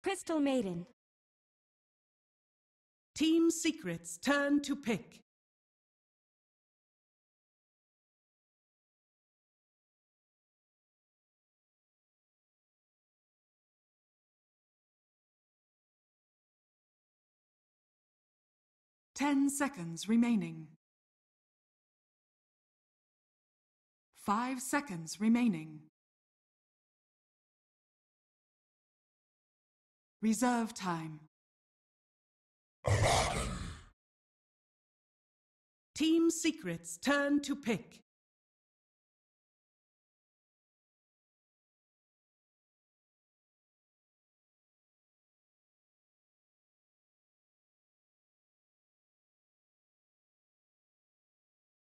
Crystal Maiden. Team Secret's turn to pick. Ten seconds remaining. 5 seconds remaining. Reserve time. Team Secret's turn to pick.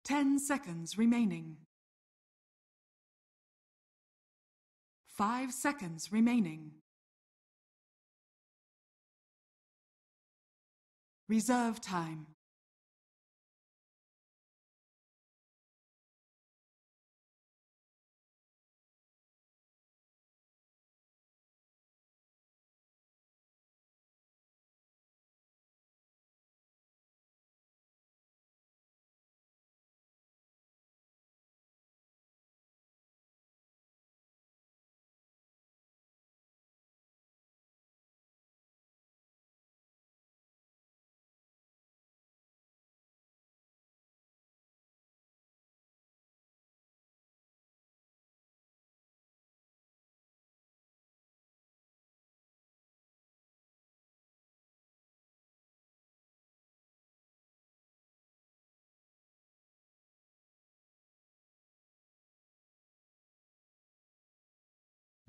10 seconds remaining. 5 seconds remaining. Reserve time.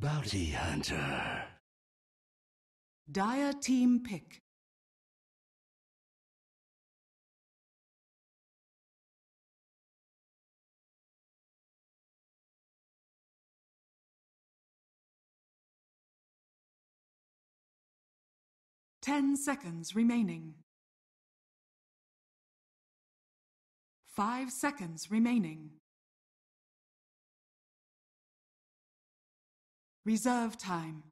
Bounty Hunter. Dire team pick. Ten seconds remaining. 5 seconds remaining. Reserve time.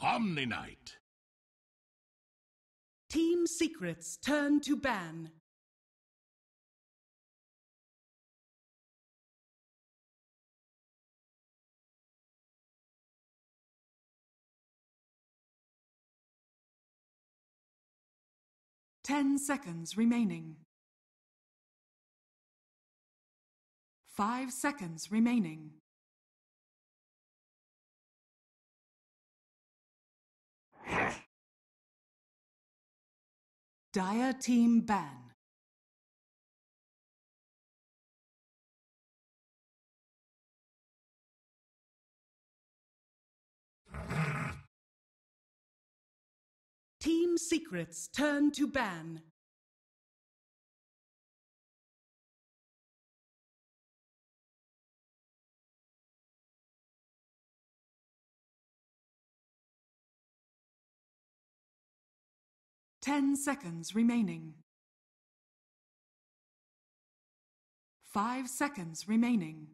Omni-Knight. Team Secret's turn to ban. Ten seconds remaining. 5 seconds remaining. Dire team ban. Team Secret's turn to ban. Ten seconds remaining. 5 seconds remaining.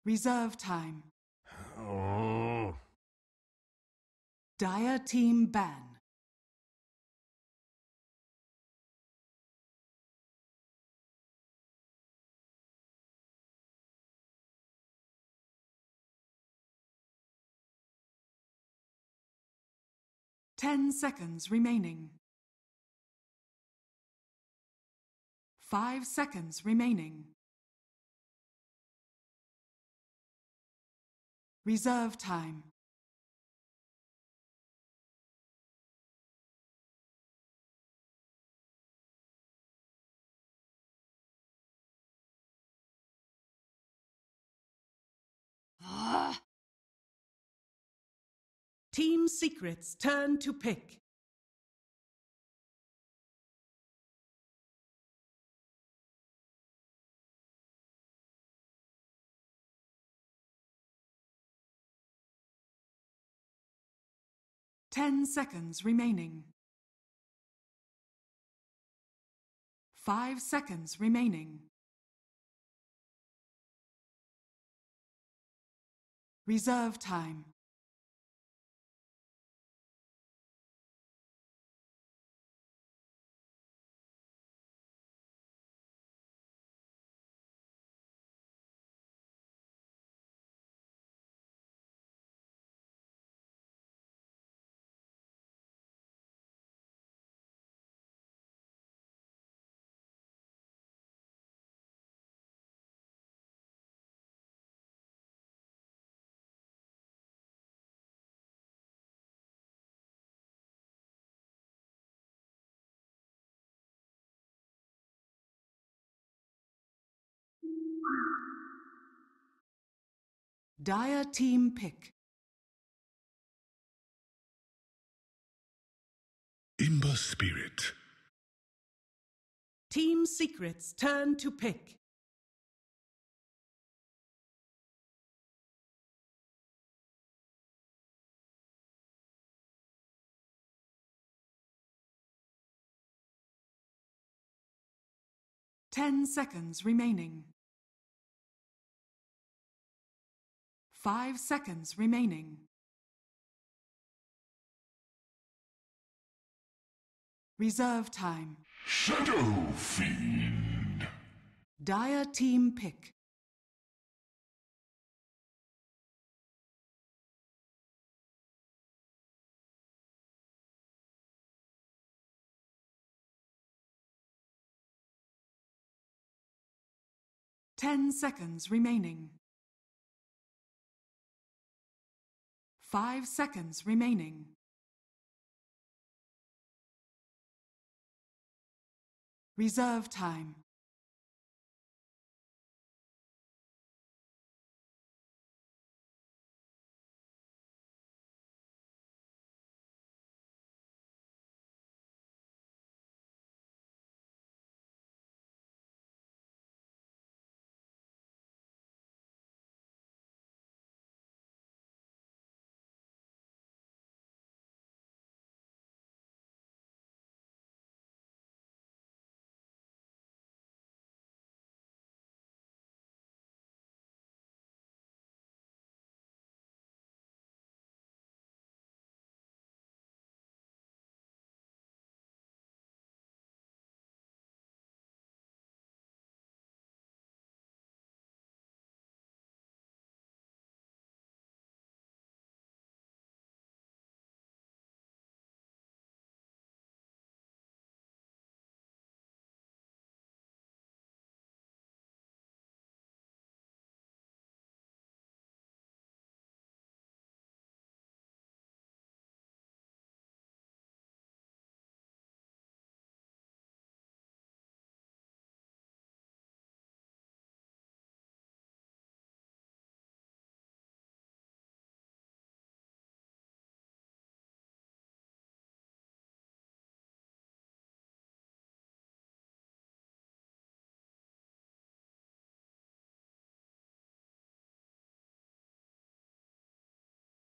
Reserve time. Oh. Dire team ban. Ten seconds remaining. 5 seconds remaining. Reserve time. Team Secret's turn to pick. Ten seconds remaining. 5 seconds remaining. Reserve time. Dire team pick. Imber Spirit. Team Secrets turn to pick. Ten seconds remaining. 5 seconds remaining. Reserve time. Shadow Fiend. Dire team pick. Ten seconds remaining. 5 seconds remaining. Reserve time.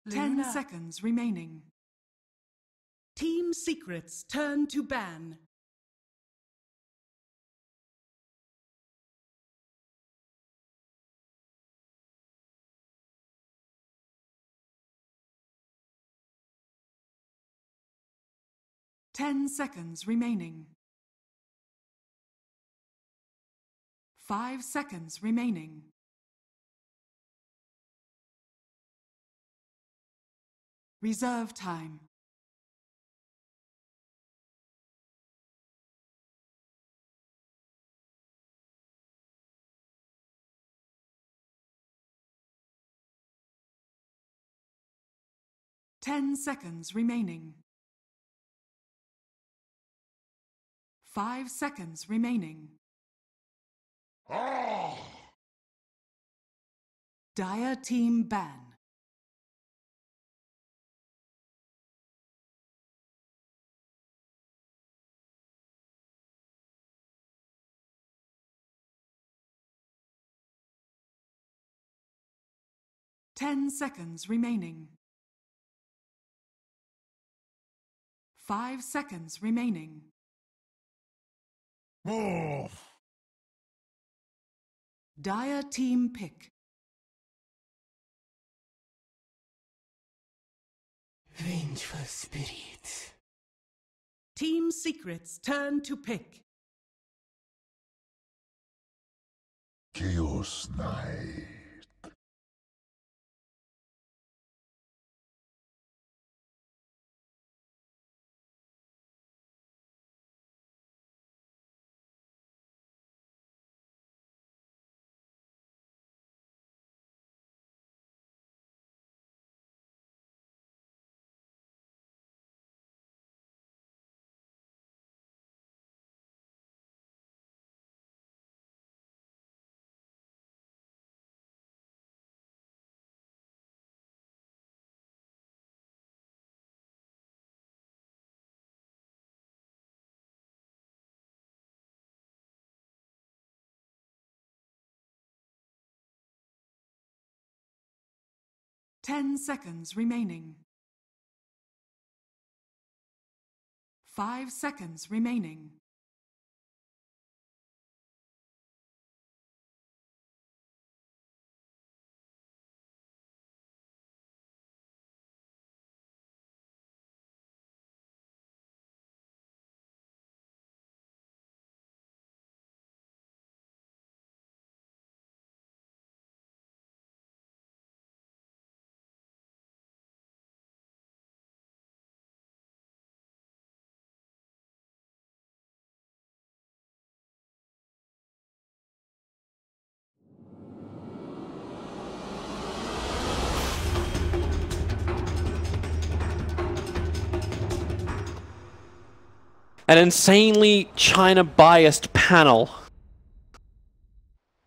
Luna. 10 seconds remaining. Team Secrets turn to ban. Ten seconds remaining. 5 seconds remaining. Reserve time. Ten seconds remaining. 5 seconds remaining. Dire team ban. Ten seconds remaining. 5 seconds remaining. Dire team pick. Vengeful spirit. Team Secrets turn to pick. Chaos Knight. Ten seconds remaining. 5 seconds remaining. An insanely China-biased panel.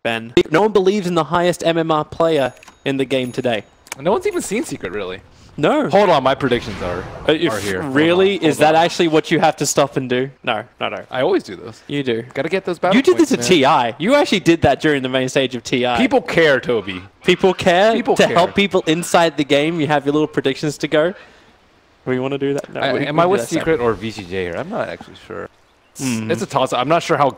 Ben. No one believes in the highest MMR player in the game today. No one's even seen Secret, really. No. Hold on, my predictions are here. Really? Is that actually what you have to stop and do? No. I always do those. You do. Gotta get those battle You did points, this at man. TI. You actually did that during the main stage of TI. People care, Toby. People care? People to care. help people inside the game, you have your little predictions to go? We want to do that? No, Am I with Secret or VGJ here? I'm not actually sure. It's a toss-up. I'm not sure how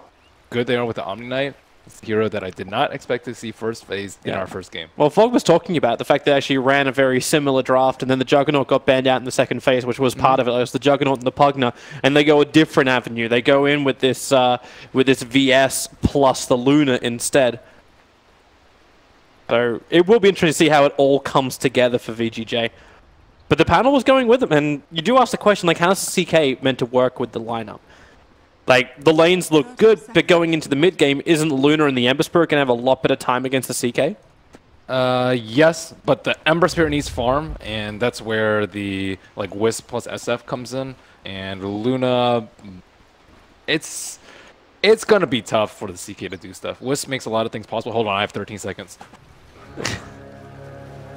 good they are with the Omni Knight. It's a hero that I did not expect to see first phase in our first game. Well, Fog was talking about the fact that they actually ran a very similar draft, and then the Juggernaut got banned out in the second phase, which was part of it. It was the Juggernaut and the Pugna, and they go a different avenue. They go in with this VS plus the Luna instead. So it will be interesting to see how it all comes together for VGJ. But the panel was going with them, and you do ask the question, like, how's CK meant to work with the lineup? Like, the lanes look good, but going into the mid-game, isn't Luna and the Ember Spirit going to have a lot better time against the CK? Yes, but the Ember Spirit needs farm, and that's where the Wisp plus SF comes in. And Luna, it's going to be tough for the CK to do stuff. Wisp makes a lot of things possible. Hold on, I have 13 seconds.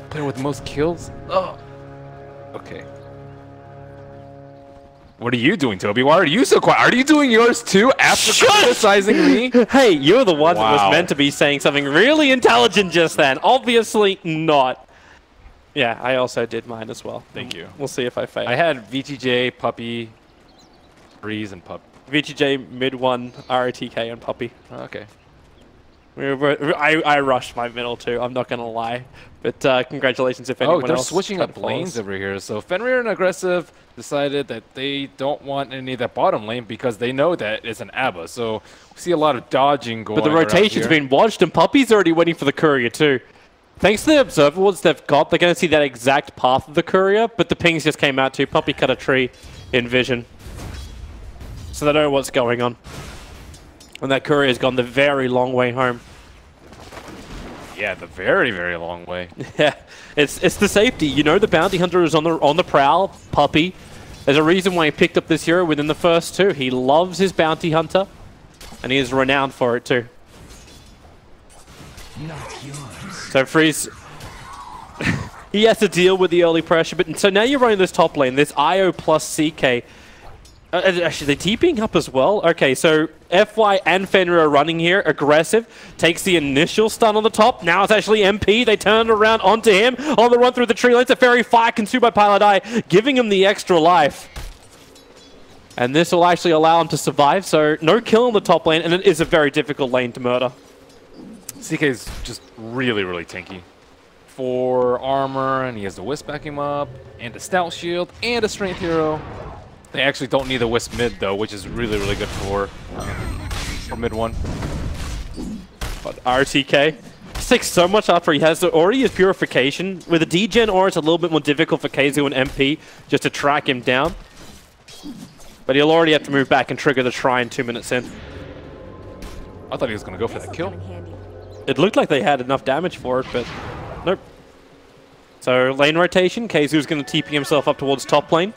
Player with the most kills? Oh. Okay. What are you doing, Toby? Why are you so quiet? Are you doing yours too after criticizing me? Hey, you're the one that Wow. was meant to be saying something really intelligent just then. Obviously not. Yeah, I also did mine as well. Thank you. We'll see if I fail. I had VGJ, Puppy, Breeze, and Pup. VGJ, mid one, ROTK, and Puppy. Okay. I rushed my middle too, I'm not going to lie. But congratulations if anyone they're else switching tried up to follow lanes us. over here. So Fenrir and Aggressive decided that they don't want any of that bottom lane because they know that it's an ABBA. So we see a lot of dodging going on. But the rotation's been watched, and Puppy's already waiting for the courier too. Thanks to the observer wards they've got, they're going to see that exact path of the courier, but the pings just came out too. Puppy cut a tree in vision. So they know what's going on. And that courier's gone the very long way home. Yeah, the very, very long way. Yeah, it's the safety. You know the bounty hunter is on the prowl, Puppy. There's a reason why he picked up this hero within the first two. He loves his bounty hunter, and he is renowned for it too. Not yours. So Freeze, he has to deal with the early pressure, but so now you're running this top lane, this IO plus CK. Actually, they're TPing up as well. Okay, so FY and Fenrir are running here. Aggressive takes the initial stun on the top. Now it's actually MP. They turn it around onto him on the run through the tree lanes. A fairy fire consumed by Pilot Eye, giving him the extra life. And this will actually allow him to survive. So no kill on the top lane, and it is a very difficult lane to murder. CK is just really, really tanky. for armor, and he has the Wisp back him up, and a Stout Shield, and a Strength Hero. They actually don't need the Wisp mid, though, which is really, really good for mid one. But RTK takes so much after he has already his Purification. With a degen aura, it's a little bit more difficult for KZoo and MP just to track him down. But he'll already have to move back and trigger the Shrine 2 minutes in. I thought he was going to go for that kill. It looked like they had enough damage for it, but nope. So lane rotation, KZoo's going to TP himself up towards top lane.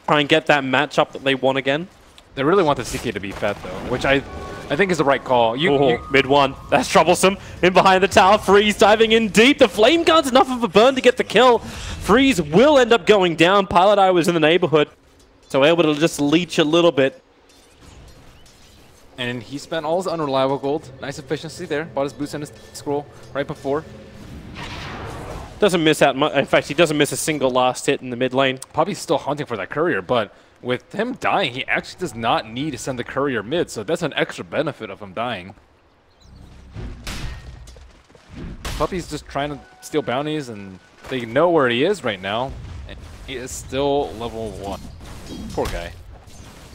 Try and get that matchup that they want again. They really want the CK to be fat, though, which I think is the right call. Mid one. That's troublesome. In behind the tower, Freeze diving in deep. The Flame Gun's enough of a burn to get the kill. Freeze will end up going down. Pilot Eye was in the neighborhood, so able to just leech a little bit. And he spent all his unreliable gold. Nice efficiency there. Bought his boost and his scroll right before. Doesn't miss out much. In fact, he doesn't miss a single last hit in the mid lane. Poppy's still hunting for that courier, but with him dying, he actually does not need to send the courier mid, so that's an extra benefit of him dying. Puppy's just trying to steal bounties, and they know where he is right now, and he is still level 1. Poor guy.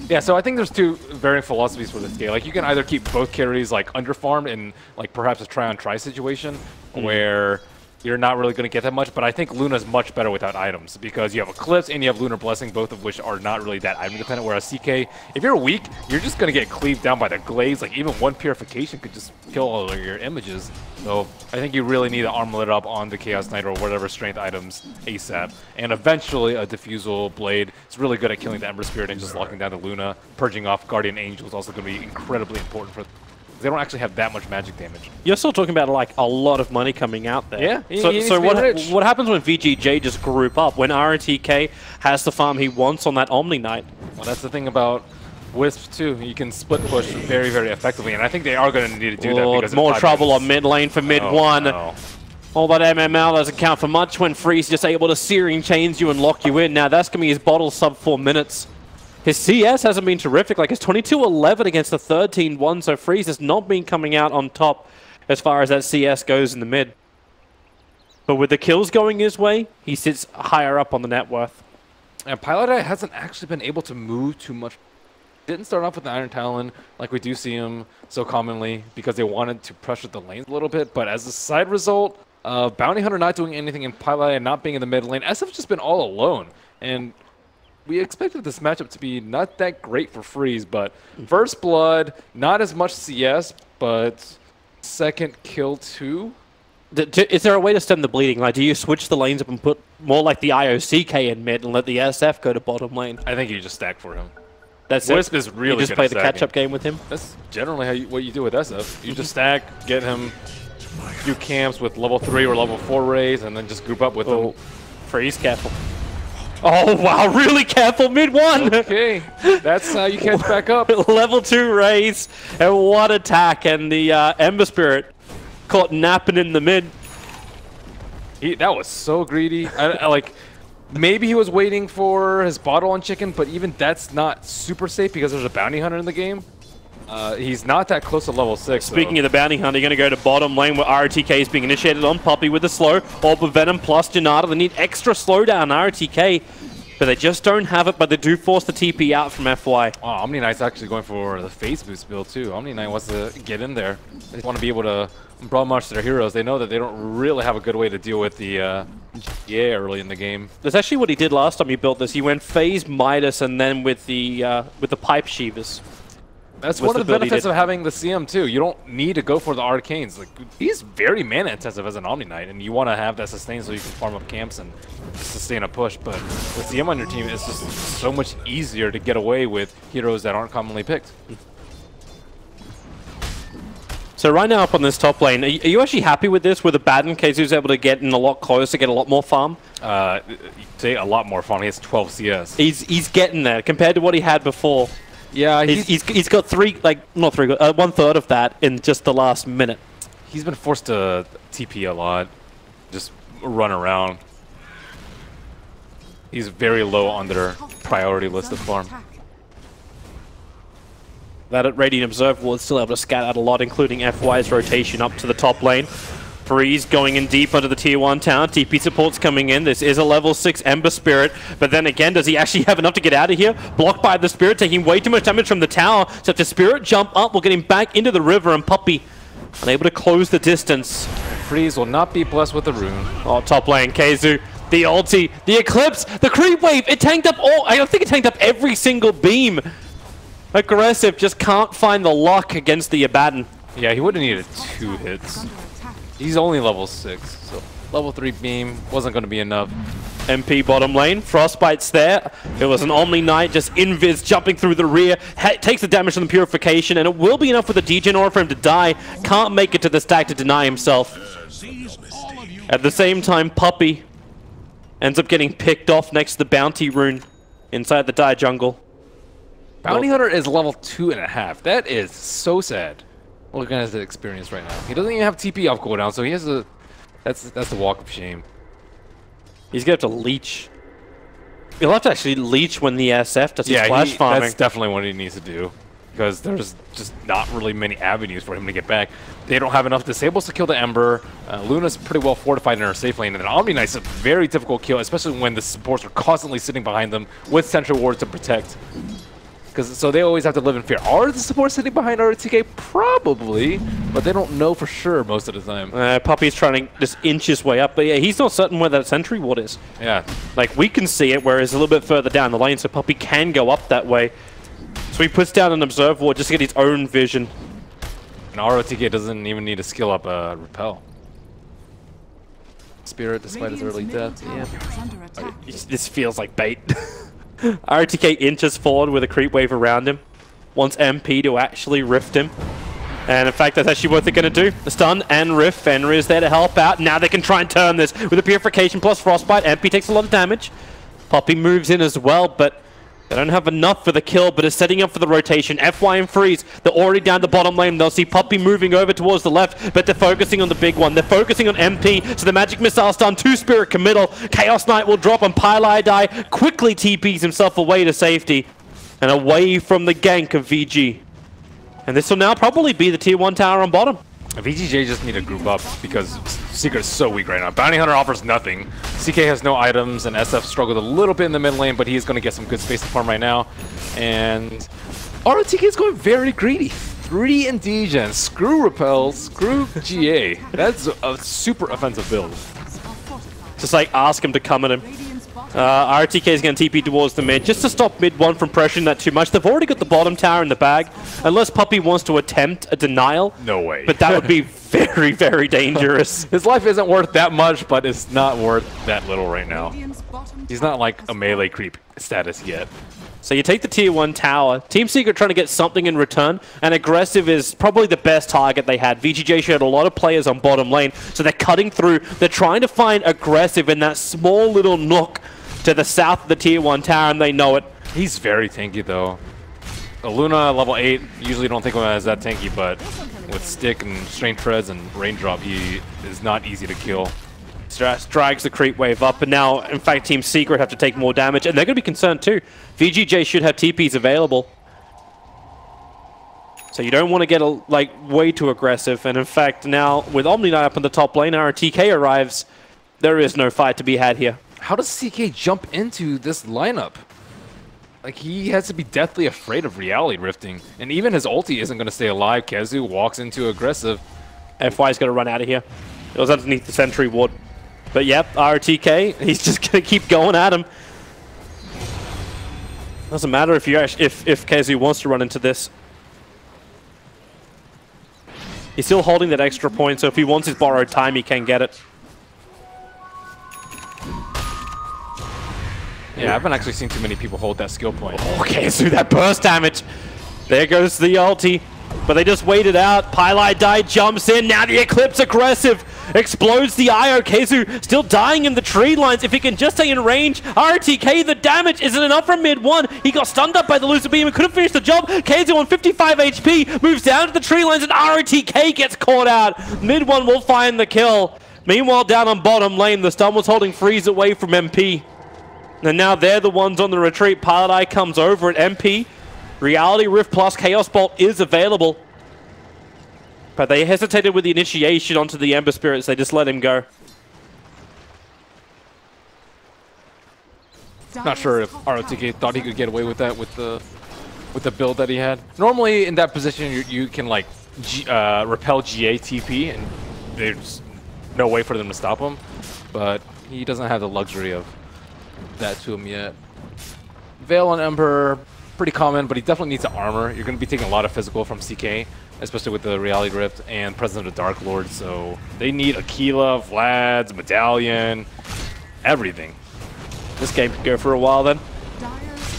Yeah, so I think there's two varying philosophies for this game. Like, you can either keep both carries like underfarmed in like perhaps a try-on-try situation where you're not really going to get that much, but I think Luna's much better without items because you have Eclipse and you have Lunar Blessing, both of which are not really that item dependent, whereas CK, if you're weak, you're just going to get cleaved down by the Glaives. Like, even one Purification could just kill all of your images. So I think you really need to armlet up on the Chaos Knight or whatever strength items ASAP. And eventually a Diffusal Blade is really good at killing the Ember Spirit and just locking down the Luna. Purging off Guardian Angel is also going to be incredibly important for they don't actually have that much magic damage. You're still talking about like a lot of money coming out there. Yeah. So what happens when VGJ just group up? When RTK has the farm he wants on that Omni Knight? Well, that's the thing about Wisp too. You can split push very, very effectively, and I think they are going to need to do that because more trouble on mid lane for mid one. No. All that MML doesn't count for much when Freeze just able to Searing Chains you and lock you in. Now that's going to be his bottle sub 4 minutes. His CS hasn't been terrific, like his 22-11 against the 13-1, so Freeze has not been coming out on top as far as that CS goes in the mid. But with the kills going his way, he sits higher up on the net worth. And Pilot Eye hasn't actually been able to move too much. Didn't start off with the Iron Talon like we do see him so commonly because they wanted to pressure the lanes a little bit, but as a side result, Bounty Hunter not doing anything in Pilot Eye and not being in the mid lane, SF's just been all alone. And we expected this matchup to be not that great for Freeze, but first blood, not as much CS, but second kill too. Is there a way to stem the bleeding? Like, do you switch the lanes up and put more like the IOCK in mid and let the SF go to bottom lane? I think you just stack for him. That's Wisp it. is really You just good play at the stacking. catch-up game with him? That's generally what you do with SF. You just stack, get him a few camps with level 3 or level 4 rays, and then just group up with them. Freeze, careful. Oh, wow, really careful mid one. Okay, that's how you catch back up. Level 2 raise, and what attack. And the Ember Spirit caught napping in the mid. That was so greedy. I like, maybe he was waiting for his bottle on chicken, but even that's not super safe because there's a bounty hunter in the game. He's not that close to level 6. Speaking of the bounty hunter, you're going to go to bottom lane where RTK is being initiated on Poppy with the slow. Orb of Venom plus Janata. They need extra slowdown RTK, but they just don't have it, but they do force the TP out from FY. Oh, Omni Knight's actually going for the phase boost build too. Omni Knight wants to get in there. They want to be able to brawl march their heroes. They know that they don't really have a good way to deal with the GTA early in the game. That's actually what he did last time he built this. He went phase Midas and then with the pipe Shivas. That's one of the benefits of having the CM too. You don't need to go for the arcanes. Like, he's very mana intensive as an Omni Knight, and you want to have that sustain so you can farm up camps and sustain a push. But with CM on your team, it's just so much easier to get away with heroes that aren't commonly picked. So right now up on this top lane, are you actually happy with this? With the Baden KZoo's able to get in a lot closer, get a lot more farm? Say a lot more farm. He has 12 CS. He's getting there compared to what he had before. Yeah, he's got 1/3 of that in just the last minute. He's been forced to TP a lot, just run around. He's very low on their priority list of farm. That at Radiant Observable is still able to scat out a lot, including FY's rotation up to the top lane. Freeze going in deep under the tier 1 tower. TP support's coming in. This is a level 6 Ember Spirit. But then again, does he actually have enough to get out of here? Blocked by the Spirit, taking way too much damage from the tower. So if the Spirit jump up, we'll get him back into the river, and Puppey unable to close the distance. Freeze will not be blessed with the rune. Oh, top lane, Keizu. The ulti, the Eclipse, the creep wave. It tanked up all. I think it tanked up every single beam. Aggressive just can't find the luck against the Abaddon. Yeah, he would have needed 2 hits. He's only level 6, so level 3 beam wasn't going to be enough. MP bottom lane, Frostbite's there. It was an Omni Knight just invis jumping through the rear. Takes the damage from the Purification, and it will be enough with the Degen Aura for him to die. Can't make it to the stack to deny himself. At the same time, Puppey ends up getting picked off next to the Bounty Rune inside the Dire Jungle. Bounty Hunter is level 2.5. That is so sad. Looking at his experience right now. He doesn't even have TP off cooldown, so he has a... That's the walk of shame. He's going to have to leech. He'll have to actually leech when the SF does his flash farming. That's definitely what he needs to do. Because there's just not really many avenues for him to get back. They don't have enough disables to kill the Ember. Luna's pretty well fortified in her safe lane. And then Omni Knight's a very difficult kill, especially when the supports are constantly sitting behind them with sentry wards to protect. So they always have to live in fear. Are the supports sitting behind RTK? Probably, but they don't know for sure most of the time. Puppey's trying to just inch his way up, but yeah, he's not certain where that sentry ward is. Yeah. Like, we can see it, whereas a little bit further down the lane, so Puppey can go up that way. So he puts down an observe ward just to get his own vision. And ROTK doesn't even need to skill up Repel. Spirit, despite his early death. Yeah. This feels like bait. RTK inches forward with a creep wave around him. Wants MP to actually rift him. And in fact, that's actually what they're going to do. The stun and rift. Fenrir is there to help out. Now they can try and turn this with a Purification plus Frostbite. MP takes a lot of damage. Puppey moves in as well, but they don't have enough for the kill, but is setting up for the rotation. FY and Freeze, they're already down the bottom lane. They'll see Puppey moving over towards the left, but they're focusing on the big one. They're focusing on MP, so the Magic Missile stun, 2 Spirit committal. Chaos Knight will drop on Pylai Die, quickly TPs himself away to safety, and away from the gank of VG. And this will now probably be the tier 1 tower on bottom. VGJ just need to group up because Secret's so weak right now. Bounty Hunter offers nothing. CK has no items, and SF struggled a little bit in the mid lane, but he is going to get some good space to farm right now. And ROTK is going very greedy. 3 in Degen. Screw Repel, screw GA. That's a super offensive build. Just like ask him to come at him. RTK is going to TP towards the mid, just to stop mid 1 from pressuring that too much. They've already got the bottom tower in the bag, unless Puppey wants to attempt a denial. No way. But that would be very, very dangerous. His life isn't worth that much, but it's not worth that little right now. He's not like a melee creep status yet. So you take the tier 1 tower. Team Secret trying to get something in return, and Aggressive is probably the best target they had. VGJ showed a lot of players on bottom lane, so they're cutting through. They're trying to find Aggressive in that small little nook to the south of the tier 1 tower, and they know it. He's very tanky though. Luna level 8, usually don't think of him as that tanky, but with stick and strength treads and raindrop, he is not easy to kill. Drags the creep wave up, and now, in fact, Team Secret have to take more damage, and they're going to be concerned too. VGJ should have TPs available. So you don't want to get way too aggressive, and in fact, now, with Omni Knight up in the top lane, RTK arrives, there is no fight to be had here. How does CK jump into this lineup? Like, he has to be deathly afraid of reality rifting, and even his ulti isn't going to stay alive. Kezu walks into aggressive. FY's going to run out of here. It was underneath the sentry ward. But yep, RTK, he's just going to keep going at him. Doesn't matter if Kezu wants to run into this. He's still holding that extra point, so if he wants his borrowed time, he can get it. Yeah, I haven't actually seen too many people hold that skill point. Oh, Kezu, that burst damage. There goes the ulti. But they just waited out. Pylai Die jumps in. Now the Eclipse aggressive. Explodes the IO. Kezu still dying in the tree lines. If he can just stay in range. RTK, the damage isn't enough from mid 1. He got stunned up by the Lucifer Beam and could have finished the job. Kezu on 55 HP. Moves down to the tree lines and RTK gets caught out. Mid 1 will find the kill. Meanwhile, down on bottom lane, the stun was holding Freeze away from MP. And now they're the ones on the retreat. Paladai comes over at MP. Reality Rift plus Chaos Bolt is available. but they hesitated with the initiation onto the Ember Spirits. They just let him go. Not sure if ROTK thought he could get away with that with the build that he had. Normally in that position you can like repel GA TP and there's no way for them to stop him, but he doesn't have the luxury of that to him yet. Veil on Ember, pretty common, but he definitely needs the armor. You're going to be taking a lot of physical from CK, especially with the Reality Rift and Presence of the Dark Lord, so they need Aquila, Vlad's, Medallion, everything. This game could go for a while then.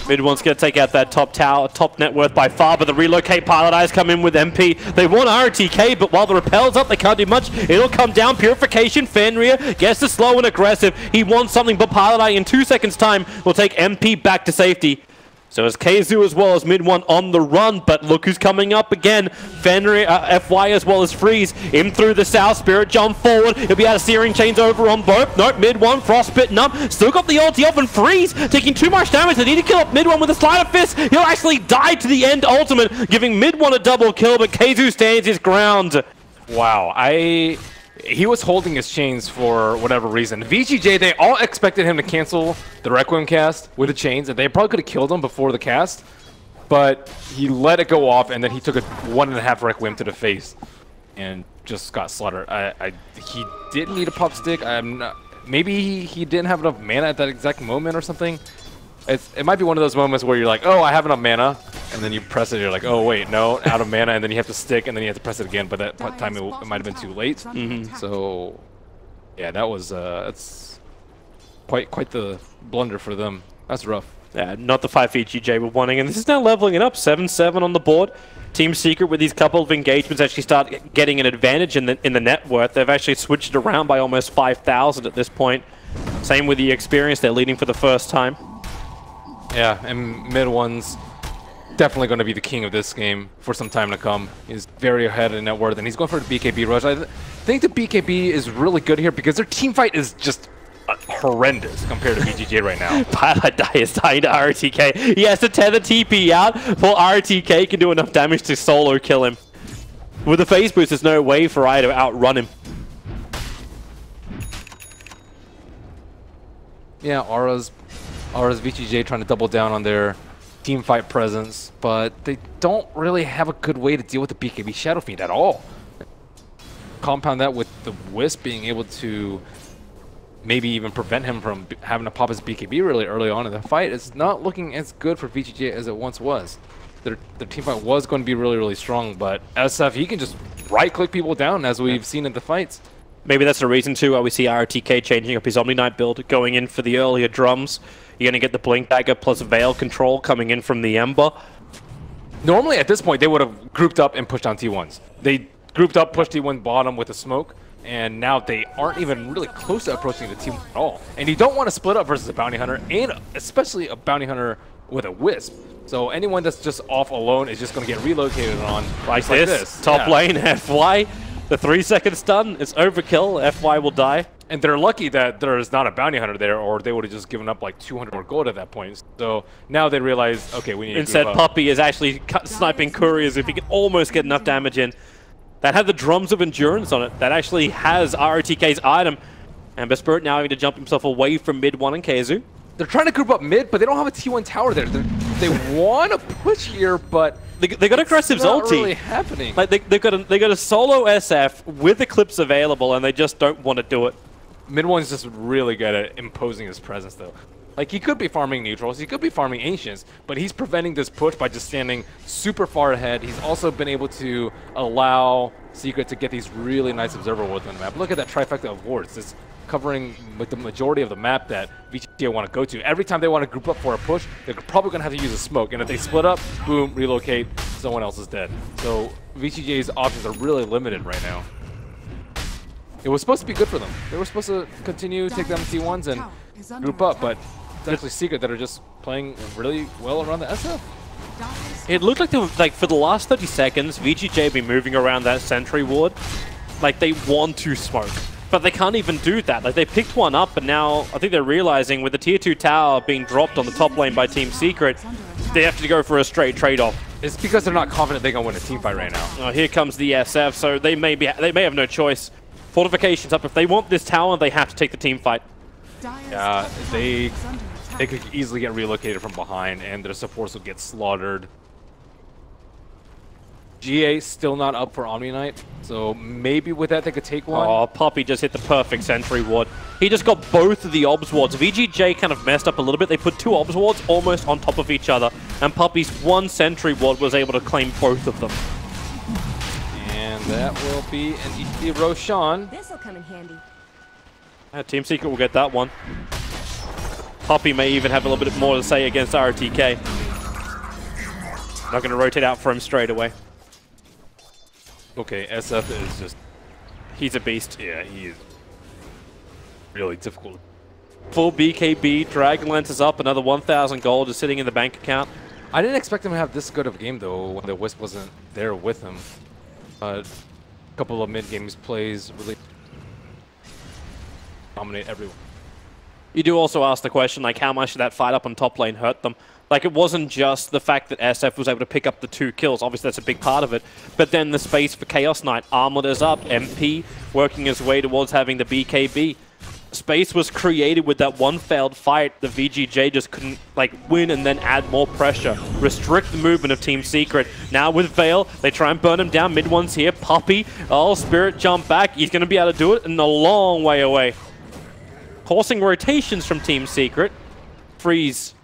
Mid one's going to take out that top tower, top net worth by far, but the relocate pilot eyes come in with MP. They want RTK, but while the repel's up, they can't do much. It'll come down. Purification, Fenrir gets the slow and aggressive. He wants something, but pilot eye in 2 seconds time will take MP back to safety. So it's Keizu as well as mid one on the run, but look who's coming up again. Fenrir, FY as well as Freeze. In through the south, Spirit jump forward. He'll be able to searing chains over on both. Nope, mid one, Frostbitten up. Still got the ulti off and Freeze taking too much damage. They need to kill up mid one with a sleight of fist. He'll actually die to the end ultimate, giving mid one a double kill, but Keizu stands his ground. Wow, he was holding his chains for whatever reason. VGJ, they all expected him to cancel the Requiem cast with the chains, and they probably could have killed him before the cast, but he let it go off, and then he took a 1.5 Requiem to the face and just got slaughtered. He didn't need a pop stick. Maybe he didn't have enough mana at that exact moment or something. It might be one of those moments where you're like, oh, I have enough mana, and then you press it, you're like, oh, wait, no, out of mana, and then you have to stick, and then you have to press it again, but that time it might have been too late. So, yeah, that was that's quite the blunder for them. That's rough. Yeah, not the 5 VGJ were wanting, and this is now leveling it up, 7-7 on the board. Team Secret with these couple of engagements actually start getting an advantage in the net worth. They've actually switched it around by almost 5,000 at this point. Same with the experience, they're leading for the first time. Yeah, and mid one's definitely going to be the king of this game for some time to come. He's very ahead in net worth, and he's going for the BKB rush. I think the BKB is really good here because their team fight is just horrendous compared to VGJ right now. Pilot Die is dying to RTK. He has to tether TP out before RTK can do enough damage to solo kill him. With the phase boost, there's no way for I to outrun him. Yeah, Aura's VGJ trying to double down on their team fight presence, but they don't really have a good way to deal with the BKB Shadow Fiend at all. Compound that with the Wisp being able to maybe even prevent him from having to pop his BKB really early on in the fight. It's not looking as good for VGJ as it once was. Their team fight was going to be really, really strong, but SF, he can just right-click people down as we've seen in the fights. Maybe that's the reason too why we see RTK changing up his Omni Knight build, going in for the earlier drums. You're going to get the Blink Dagger plus Veil control coming in from the Ember. Normally at this point they would have grouped up and pushed on T1s. They grouped up, pushed T1 bottom with a smoke, and now they aren't even really close to approaching the T1 at all. And you don't want to split up versus a Bounty Hunter, and especially a Bounty Hunter with a Wisp. So anyone that's just off alone is just going to get relocated on like this. Top lane, FY. The 3-second stun, it's overkill, FY will die. And they're lucky that there's not a Bounty Hunter there, or they would have just given up like 200 more gold at that point. So now they realize, okay, we need to instead, Puppey is actually sniping couriers if he can almost get enough damage in. That had the Drums of Endurance on it. That actually has ROTK's item. And Spirit now having to jump himself away from mid one and Keizu. They're trying to group up mid, but they don't have a T1 tower there. They want to push here, but they got aggressive ulti. Not really happening. Like they got a solo SF with Eclipse available, and they just don't want to do it. Mid one's just really good at imposing his presence, though. Like, he could be farming neutrals, he could be farming ancients, but he's preventing this push by just standing super far ahead. He's also been able to allow Secret to get these really nice observer wards on the map. Look at that trifecta of wards. It's covering with the majority of the map that VGJ want to go to. Every time they want to group up for a push, they're probably going to have to use a smoke. And if they split up, boom, relocate, someone else is dead. So VGJ's options are really limited right now. It was supposed to be good for them. They were supposed to continue to take them T1s and group up, but it's actually Secret that are just playing really well around the SF. It looked like they were, like, for the last 30 seconds, VGJ have been moving around that sentry ward. Like, they want to smoke. But they can't even do that. Like, they picked one up, but now I think they're realizing with the tier 2 tower being dropped on the top lane by Team Secret, they have to go for a straight trade-off. It's because they're not confident they can win a team fight right now. Oh, here comes the SF, so they may have no choice. Fortifications up. If they want this tower, they have to take the team fight. Yeah, they could easily get relocated from behind, and their supports will get slaughtered. GA still not up for Omni Knight, so maybe with that they could take one. Oh, Puppey just hit the perfect sentry ward. He just got both of the obs wards. VGJ kind of messed up a little bit. They put 2 obs wards almost on top of each other, and Puppey's 1 sentry ward was able to claim both of them. And that will be an easy Roshan. This'll come in handy. Team Secret will get that one. Puppey may even have a little bit more to say against RTK. Not going to rotate out for him straight away. Okay, SF is just... He's a beast. Yeah, he is really difficult. Full BKB, Dragonlance is up, another 1,000 gold is sitting in the bank account. I didn't expect him to have this good of a game, though, when the Wisp wasn't there with him. A couple of mid-games plays really dominate everyone. You do also ask the question, like, how much did that fight up on top lane hurt them? Like, it wasn't just the fact that SF was able to pick up the 2 kills. Obviously, that's a big part of it. But then the space for Chaos Knight. Armlet is up. MP working his way towards having the BKB. Space was created with that one failed fight. The VGJ just couldn't, like, win and then add more pressure. Restrict the movement of Team Secret. Now with Veil, they try and burn him down. Mid one's here. Puppey. Oh, Spirit jump back. He's going to be able to do it and a long way away. Forcing rotations from Team Secret. Freeze.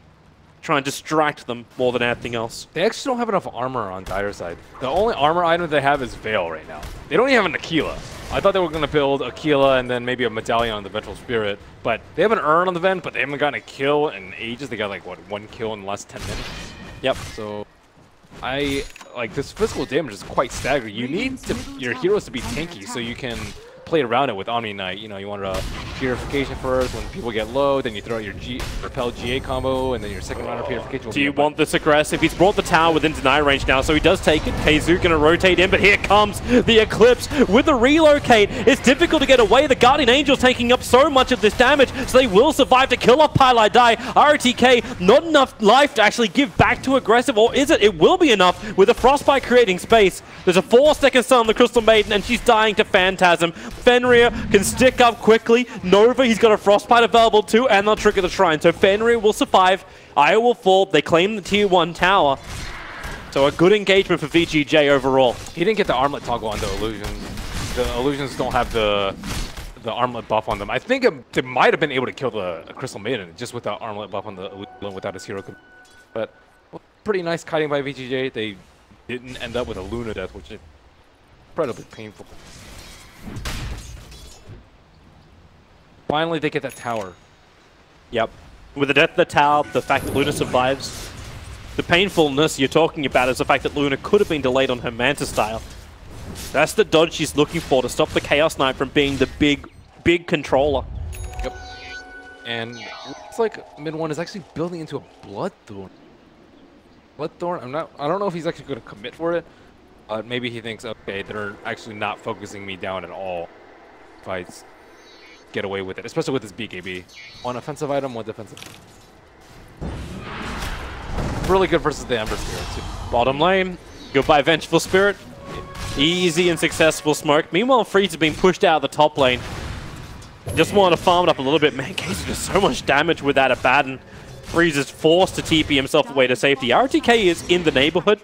Try and distract them more than anything else. They actually don't have enough armor on Dire side. The only armor item they have is Veil right now. They don't even have an Aquila. I thought they were going to build Aquila and then maybe a medallion on the Vengeful Spirit, but they have an urn on the Ven, but they haven't gotten a kill in ages. They got like, what, 1 kill in the last 10 minutes? Yep. So, this physical damage is quite staggering. You need your heroes to be tanky so you can play around it with Omni Knight. You know, you want a purification first. When people get low, then you throw out your repel GA combo, and then your second round of purification. Do you want this aggressive? He's brought the tower within deny range now, so he does take it. Keizu gonna rotate in, but here comes the Eclipse with the relocate. It's difficult to get away. The Guardian Angel's taking up so much of this damage, so they will survive to kill off Pylai Die. RTK, not enough life to actually give back to aggressive, or is it? It will be enough with the Frostbite creating space. There's a 4-second stun on the Crystal Maiden, and she's dying to Phantasm. Fenrir can stick up quickly. Nova, he's got a Frostbite available too, and they'll trigger the Shrine. So Fenrir will survive. Io will fall. They claim the Tier 1 tower. So a good engagement for VGJ overall. He didn't get the armlet toggle on the Illusions. The Illusions don't have the armlet buff on them. I think they might have been able to kill the Crystal Maiden just with the armlet buff on the Illusion without his hero. But pretty nice kiting by VGJ. They didn't end up with a Luna death, which is incredibly painful. Finally, they get that tower. Yep. With the death of the tower, the fact that Luna survives, the painfulness you're talking about is the fact that Luna could have been delayed on her Manta style. That's the dodge she's looking for to stop the Chaos Knight from being the big controller. Yep. And it's like mid one is actually building into a Bloodthorn. Bloodthorn, I don't know if he's actually going to commit for it. Maybe he thinks, okay, they're actually not focusing me down at all. If I get away with it, especially with this BKB. One offensive item, one defensive. Really good versus the Ember Spirit, too. Bottom lane, goodbye Vengeful Spirit. Easy and successful smoke. Meanwhile, Freeze is being pushed out of the top lane. Just wanted to farm it up a little bit. Man, Case does so much damage with that Abaddon. Freeze is forced to TP himself away to safety. RTK is in the neighborhood.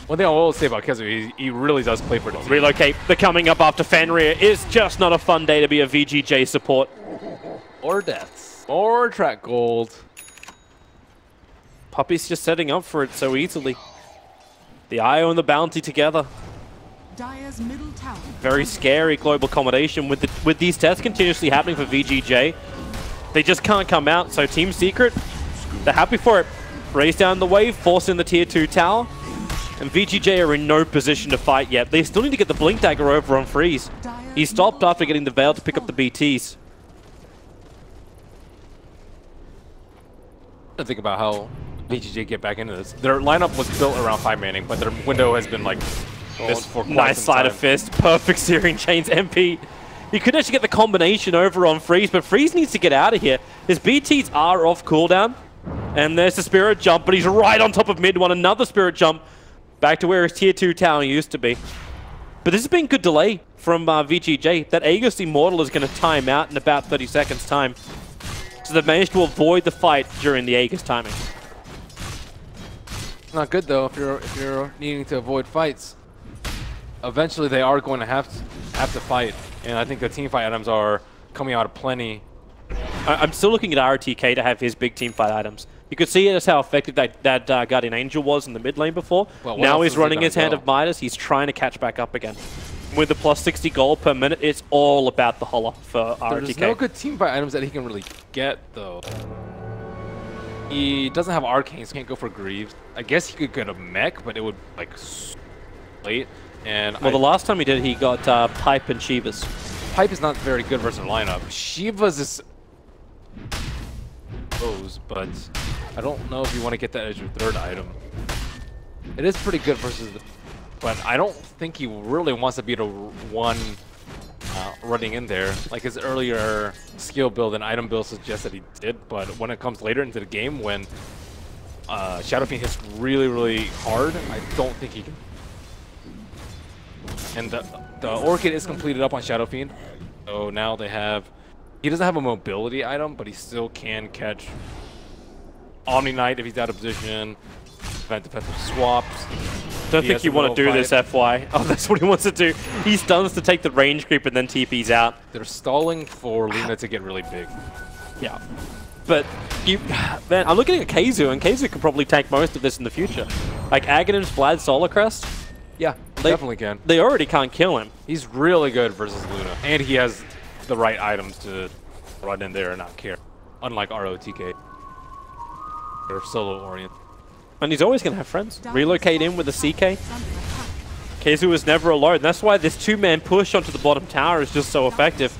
One thing I will say about Kezu, he really does play for the team. Relocate. The coming up after Fenrir is just not a fun day to be a VGJ support. Or deaths. Or track gold. Puppey's just setting up for it so easily. The Io and the Bounty together. Dire's middle tower. Very scary global accommodation with these deaths continuously happening for VGJ. They just can't come out, so Team Secret, they're happy for it. Raise down the wave, force in the Tier 2 tower. And VGJ are in no position to fight yet. They still need to get the Blink Dagger over on Freeze. He stopped after getting the Veil to pick up the BTs. I think about how VGJ get back into this. Their lineup was built around 5-manning, but their window has been like this for quite nice some sleight time. of fist, perfect Searing Chains MP. You could actually get the combination over on Freeze, but Freeze needs to get out of here. His BTs are off cooldown, And there's the Spirit Jump, but he's right on top of mid one. Another Spirit Jump back to where his tier 2 tower used to be. But this has been good delay from VGJ. That Aegis Immortal is going to time out in about 30 seconds time. So they've managed to avoid the fight during the Aegis timing. Not good though if you're needing to avoid fights. Eventually they are going to have to fight, and I think the team fight items are coming out of plenty. I'm still looking at RTK to have his big team fight items. You could see just how effective that Guardian Angel was in the mid lane before. Well, now he's running his Hand of Midas. He's trying to catch back up again. With the plus 60 gold per minute, it's all about the holler for RTK. There's no good team fight items that he can really get, though. He doesn't have Arcanes, can't go for Greaves. I guess he could get a mech, but it would, like, late. And well, the last time he did, he got Pipe and Shivas. Pipe is not very good versus lineup. Shivas is... but I don't know if you want to get that as your third item. It is pretty good versus... But I don't think he really wants to be the one running in there. Like his earlier skill build and item build suggests that he did, but when it comes later into the game, when Shadow Fiend hits really, really hard, I don't think he can. And the Orchid is completed up on Shadow Fiend, so now they have... He doesn't have a mobility item, but he still can catch Omni Knight if he's out of position, prevent defensive swaps. Don't think you want to do this, FY. Oh, that's what he wants to do. He stuns to take the range creep and then TP's out. They're stalling for Luna to get really big. Yeah. But, man, I'm looking at Keizu, and Keizu can probably take most of this in the future. Like, Aghanim's Vlad Solar Crest? Yeah, definitely can. They already can't kill him. He's really good versus Luna. And he has the right items to run in there and not care. Unlike ROTK. They're solo-oriented. And he's always going to have friends. Relocate in with a CK. Keizu is never alone. That's why this two-man push onto the bottom tower is just so effective.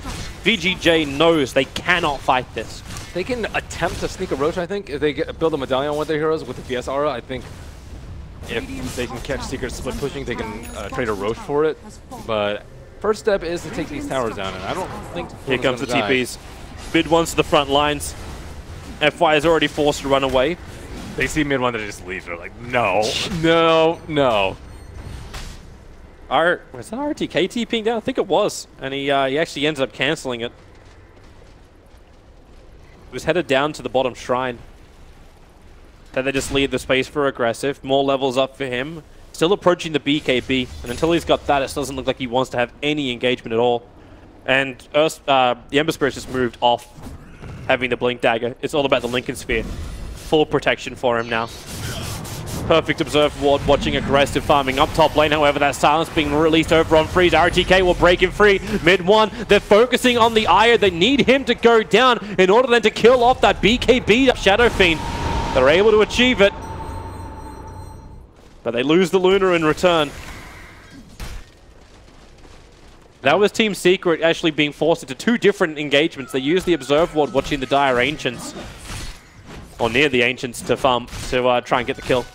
VGJ knows they cannot fight this. They can attempt to sneak a Roach, I think. If they build a medallion on one of their heroes with the VS aura, I think if they can catch Secret Split pushing, they can trade a Roach for it. But first step is to take these towers down, and I don't think... Here comes the TPs. Mid one's to the front lines. FY is already forced to run away. They see mid one, they just leave. They're like, no, no, no. Was that RTK TPing down? I think it was. And he actually ended up cancelling it. He was headed down to the bottom shrine. Then they just leave the space for aggressive. More levels up for him. Still approaching the BKB. And until he's got that, it doesn't look like he wants to have any engagement at all. And the Ember Spirit's just moved off having the Blink Dagger. It's all about the Lincoln Sphere. Full protection for him now. Perfect Observe Ward watching aggressive farming up top lane. However, that silence being released over on Freeze. RTK will break him free. Mid one, they're focusing on the Io. They need him to go down in order then to kill off that BKB Shadow Fiend. They're able to achieve it. But they lose the Luna in return. That was Team Secret actually being forced into two different engagements. They used the Observe Ward watching the Dire Ancients. Or near the Ancients to farm, to try and get the kill.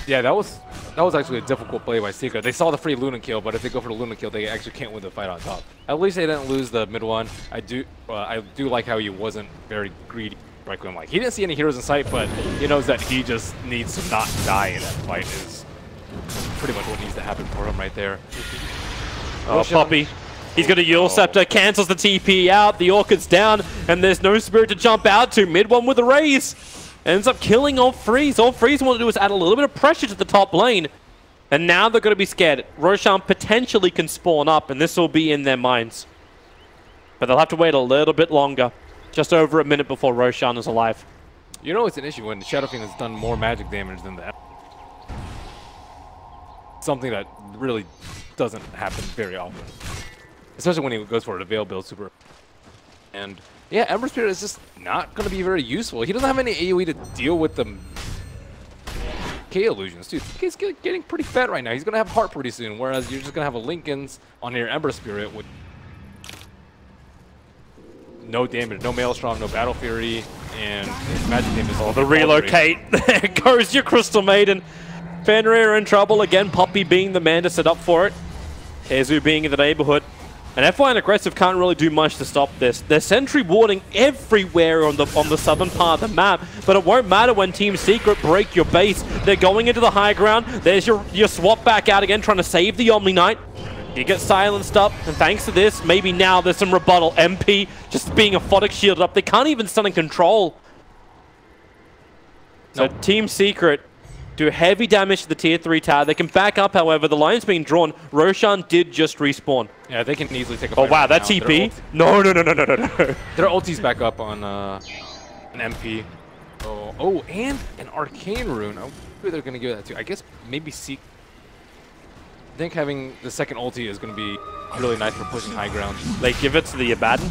Yeah, that was actually a difficult play by Secret. They saw the free Luna kill, but if they go for the Luna kill, they actually can't win the fight on top. At least they didn't lose the mid one. I do like how he wasn't very greedy. Right, like he didn't see any heroes in sight, but he knows that he just needs to not die in that fight. Is pretty much what needs to happen for him right there. Oh, Poppy. He's got a Yule Scepter, cancels the TP out, the Orchid's down, and there's no Spirit to jump out to. Mid one with a raise. Ends up killing All Freeze. All Freeze want to do is add a little bit of pressure to the top lane. And now they're going to be scared. Roshan potentially can spawn up, and this will be in their minds. But they'll have to wait a little bit longer. Just over a minute before Roshan is alive. You know it's an issue when Shadow Fiend has done more magic damage than the... Something that really doesn't happen very often. Especially when he goes for a Veil build super. And yeah, Ember Spirit is just not going to be very useful. He doesn't have any AoE to deal with the K illusions, too. He's getting pretty fat right now. He's going to have Heart pretty soon, whereas you're just going to have a Linken's on your Ember Spirit with no damage, no Maelstrom, no Battle Fury, and his magic damage is all the relocate. There goes your Crystal Maiden. Fenrir in trouble again. Poppy being the man to set up for it. Keizu being in the neighborhood. And FY and Aggressive can't really do much to stop this. There's sentry warding everywhere on the southern part of the map, but it won't matter when Team Secret break your base. They're going into the high ground. There's your swap back out again, trying to save the Omni Knight. You get silenced up, and thanks to this, maybe now there's some rebuttal. MP just being aphotic shielded up. They can't even stun and control. So Team Secret do heavy damage to the tier 3 tower. They can back up, however. The line's being drawn. Roshan did just respawn. Yeah, they can easily take a Oh, fight wow, right that now. TP? No. Their ulti's back up on an MP. Oh, and an Arcane Rune. Oh, who they're going to give that to? I guess maybe Seek. I think having the second ulti is going to be really nice for pushing high ground. They give it to the Abaddon.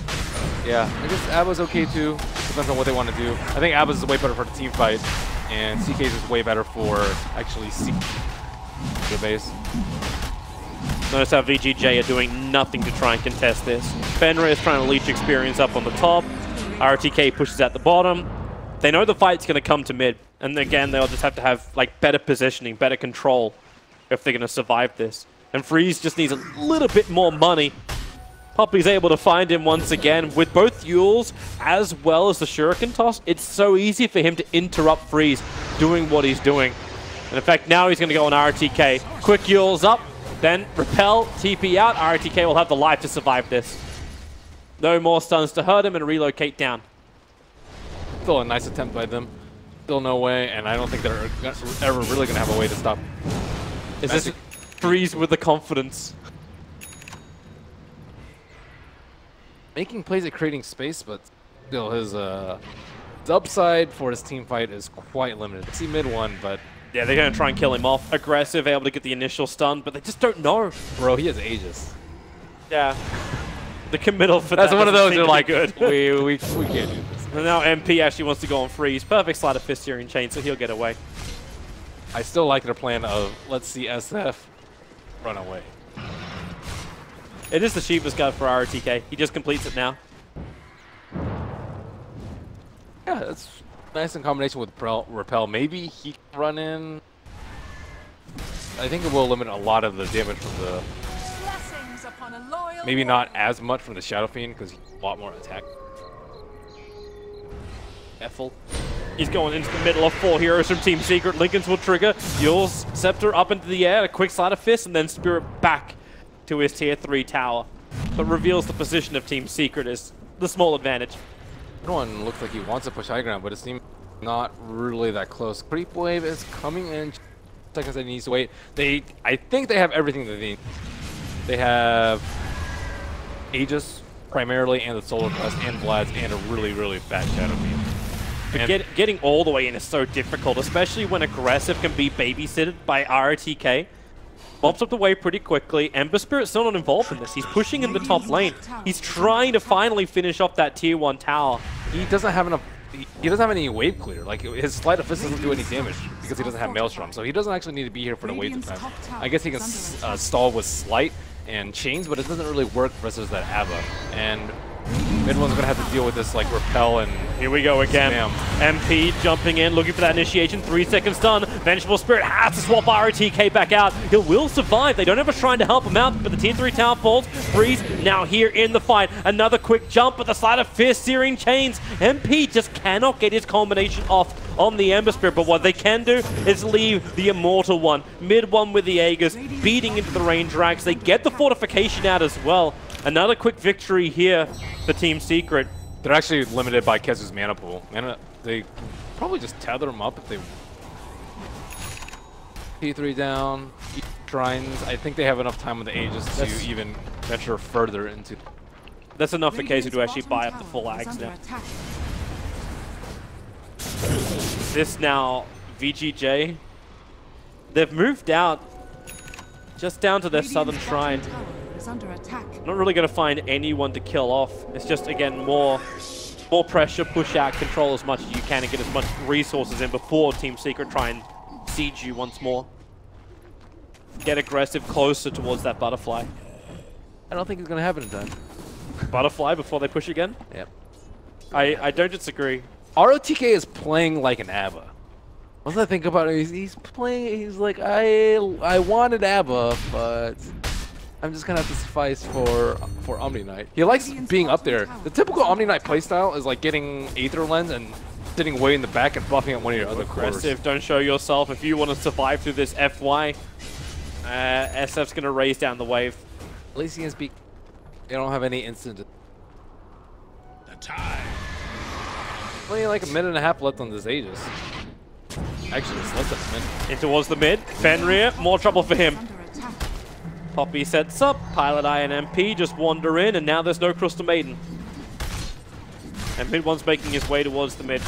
Yeah, I guess Abba's okay too. Depends on what they want to do. I think Abba's is way better for the team fight, and CK's is way better for actually Seek the base. Notice how VGJ are doing nothing to try and contest this. Fenrir is trying to leech experience up on the top. RTK pushes at the bottom. They know the fight's going to come to mid, and again, they'll just have to have like better positioning, better control if they're going to survive this. And Freeze just needs a little bit more money. Poppy's able to find him once again. With both Yules as well as the Shuriken toss, it's so easy for him to interrupt Freeze doing what he's doing. And in fact, now he's going to go on RTK. Quick Yules up, then repel, TP out. RTK will have the life to survive this. No more stuns to hurt him and relocate down. Still a nice attempt by them. Still no way, and I don't think they're ever really going to have a way to stop. Is this Freeze with the confidence? Making plays at creating space, but still his upside for his team fight is quite limited. I see mid one, but yeah, they're going to try and kill him off. Aggressive, able to get the initial stun, but they just don't know. Bro, he has Aegis. Yeah. The committal for That's that one of those you're like, good. we can't do this. And now MP actually wants to go on Freeze. Perfect sleight of fist Searing Chain, so he'll get away. I still like their plan of let's see SF run away. It is the cheapest guard for RTK. He just completes it now. Yeah, that's nice in combination with Repel. Maybe he can run in. I think it will limit a lot of the damage from the... Maybe not as much from the Shadow Fiend because he's a lot more attack. Ethel. He's going into the middle of 4 heroes from Team Secret. Lincolns will trigger. Yule's Scepter up into the air. A quick sleight of fist and then Spirit back to his tier 3 tower, but reveals the position of Team Secret as the small advantage. Everyone looks like he wants to push high ground, but it seems not really that close. Creep wave is coming in. Seconds that he needs to wait. I think they have everything that they need. They have Aegis primarily, and the Solar Crest, and Vlad's, and a really fat Shadow Fiend. But getting all the way in is so difficult, especially when Aggressive can be babysitted by RTK. Bobs up the wave pretty quickly. Ember Spirit's still not involved in this. He's pushing in the top lane. He's trying to finally finish off that tier 1 tower. He doesn't have enough. He doesn't have any wave clear. Like his Sleight of Fist doesn't do any damage because he doesn't have Maelstrom. So he doesn't actually need to be here for the wave time. I guess he can stall with Slight and Chains, but it doesn't really work versus that Ava. And mid one's gonna have to deal with this like Repel and here we go again. Spam. MP jumping in, looking for that initiation. 3 seconds stun. Vengeful Spirit has to swap RTK back out. He will survive. They don't have a shrine to help him out, but the tier 3 tower falls. Freeze now here in the fight. Another quick jump, but the sleight of fist, Searing Chains. MP just cannot get his combination off on the Ember Spirit, but what they can do is leave the Immortal one. Mid one with the Aegis, beating into the range racks. They get the fortification out as well. Another quick victory here for Team Secret. They're actually limited by Kezu's mana pool. They probably just tether them up if they... P3 down, shrines. I think they have enough time with the Aegis to even venture further into... That's enough for Kezu to actually buy up the full Ags now. This now, VGJ, they've moved out just down to their southern shrine. Not really going to find anyone to kill off. It's just, again, more pressure, push out, control as much as you can and get as much resources in before Team Secret try and siege you once more. Get aggressive closer towards that Butterfly. I don't think it's going to happen in time. Butterfly before they push again? Yep. I don't disagree. ROTK is playing like an ABBA. Once I think about it, he's playing, he's like, I wanted ABBA, but I'm just gonna have to suffice for Omni Knight. He likes being up there. The typical Omni Knight playstyle is like getting Aether Lens and sitting way in the back and buffing at one of your other cores. Aggressive, don't show yourself. If you want to survive through this FY, SF's gonna raise down the wave. At least he can speak. They don't have any instant. The time. Only like a minute and a half left on this Aegis. Actually, it's less than a minute. In towards the mid. Fenrir, more trouble for him. Poppy sets up. Pilot Eye and MP just wander in, and now there's no Crystal Maiden. And mid one's making his way towards the mid.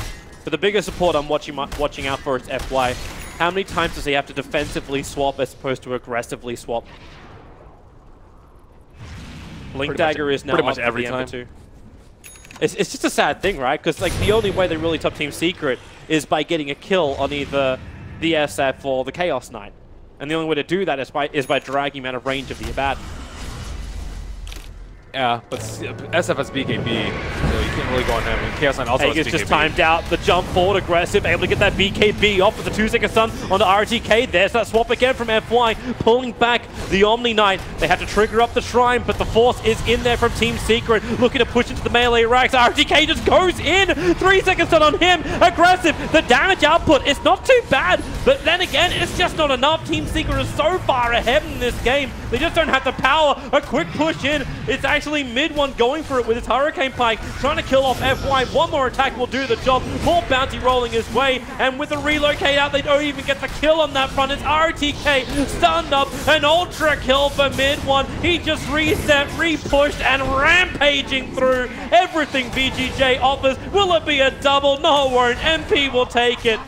For the bigger support I'm watching out for is FY. How many times does he have to defensively swap as opposed to aggressively swap? Blink Dagger is now pretty much up every the time. Ember 2. It's just a sad thing, right? Because like the only way they really top Team Secret is by getting a kill on either the SF or the Chaos Knight. And the only way to do that is by dragging him out of range of the Abaddon. Yeah, but SF has BKB, so you can't really go on him. And Chaos Knight also has Hager's BKB. just timed out the jump forward, aggressive, able to get that BKB off with the 2-second stun on the RTK. There's that swap again from FY, pulling back the Omni Knight. They have to trigger up the Shrine, but the Force is in there from Team Secret, looking to push into the melee racks. RTK just goes in, 3-second stun on him, aggressive. The damage output is not too bad, but then again, it's just not enough. Team Secret is so far ahead in this game, they just don't have the power. A quick push in, it's actually mid one going for it with his Hurricane Pike, trying to kill off FY. One more attack will do the job. More bounty rolling his way, and with the relocate out, they don't even get the kill on that front. It's RTK stunned up, an ultra kill for mid one. He just reset, repushed, and rampaging through everything VGJ offers. Will it be a double? No, it won't. MP will take it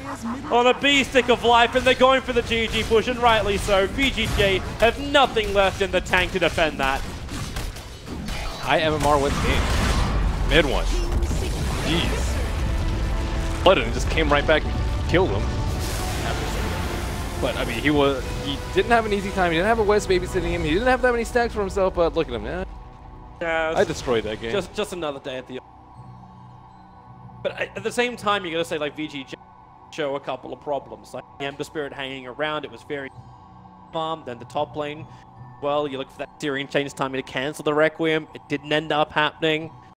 on a B-stick of life, and they're going for the GG push, and rightly so. VGJ have nothing left in the tank to defend that. High MMR wins game. Mid one. Jeez. But it just came right back and killed him. But I mean, he didn't have an easy time. He didn't have a West babysitting him. He didn't have that many stacks for himself. But look at him, man. Yeah, I destroyed that game. Just another day at the. But at the same time, you got to say like VGJ show a couple of problems. Like the Ember Spirit hanging around, it was very farm. Then the top lane. Well, you look for that Syrian Chains timing to cancel the Requiem. It didn't end up happening.